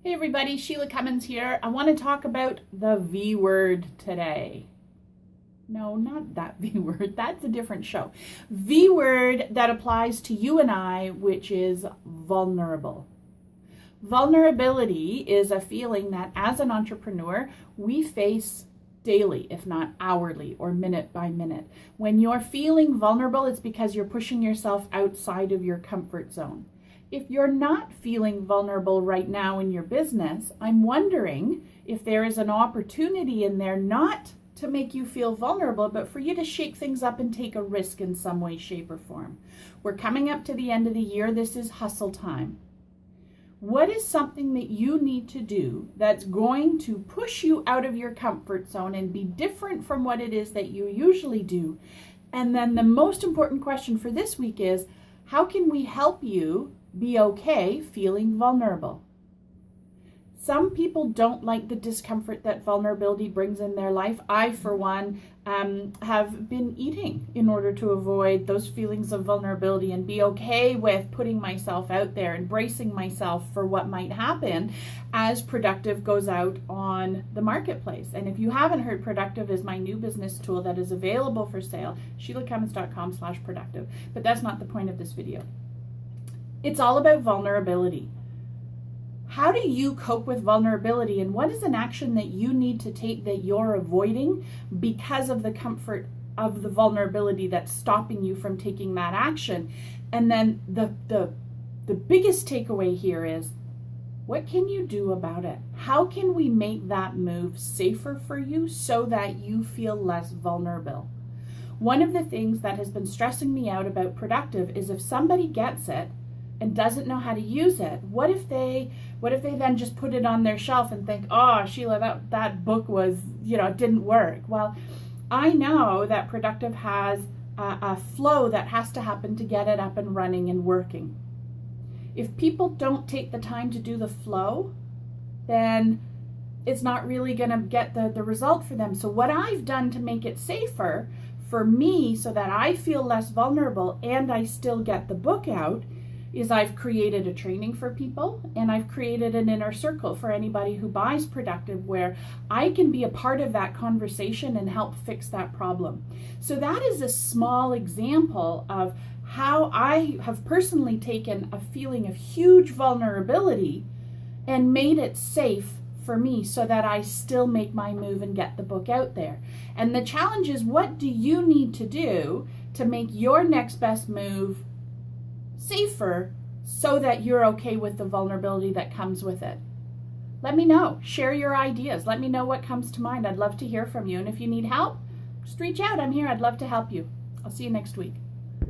Hey everybody, Sheila Cummins here. I want to talk about the V word today. No, not that V word. That's a different show. V word that applies to you and I, which is vulnerable. Vulnerability is a feeling that as an entrepreneur, we face daily, if not hourly or minute by minute. When you're feeling vulnerable, it's because you're pushing yourself outside of your comfort zone. If you're not feeling vulnerable right now in your business, I'm wondering if there is an opportunity in there not to make you feel vulnerable, but for you to shake things up and take a risk in some way, shape, or form. We're coming up to the end of the year. This is hustle time. What is something that you need to do that's going to push you out of your comfort zone and be different from what it is that you usually do? And then the most important question for this week is, how can we help you be okay feeling vulnerable? Some people don't like the discomfort that vulnerability brings in their life. I, for one, have been eating in order to avoid those feelings of vulnerability and be okay with putting myself out there and bracing myself for what might happen as Productive goes out on the marketplace. And if you haven't heard, Productive is my new business tool that is available for sale, sheilacummins.com/productive. But that's not the point of this video. It's all about vulnerability. How do you cope with vulnerability, and what is an action that you need to take that you're avoiding because of the comfort of the vulnerability that's stopping you from taking that action? And then the biggest takeaway here is, what can you do about it? How can we make that move safer for you so that you feel less vulnerable? One of the things that has been stressing me out about Productive is if somebody gets it and doesn't know how to use it, what if they then just put it on their shelf and think, oh, Sheila, that book was, it didn't work. Well, I know that Productive has a flow that has to happen to get it up and running and working. If people don't take the time to do the flow, then it's not really going to get the result for them. So what I've done to make it safer for me so that I feel less vulnerable and I still get the book out is I've created a training for people, and I've created an inner circle for anybody who buys Productive where I can be a part of that conversation and help fix that problem. So that is a small example of how I have personally taken a feeling of huge vulnerability and made it safe for me so that I still make my move and get the book out there. And the challenge is, what do you need to do to make your next best move safer so that you're okay with the vulnerability that comes with it? Let me know. Share your ideas. Let me know what comes to mind. I'd love to hear from you. And if you need help, just reach out. I'm here. I'd love to help you. I'll see you next week.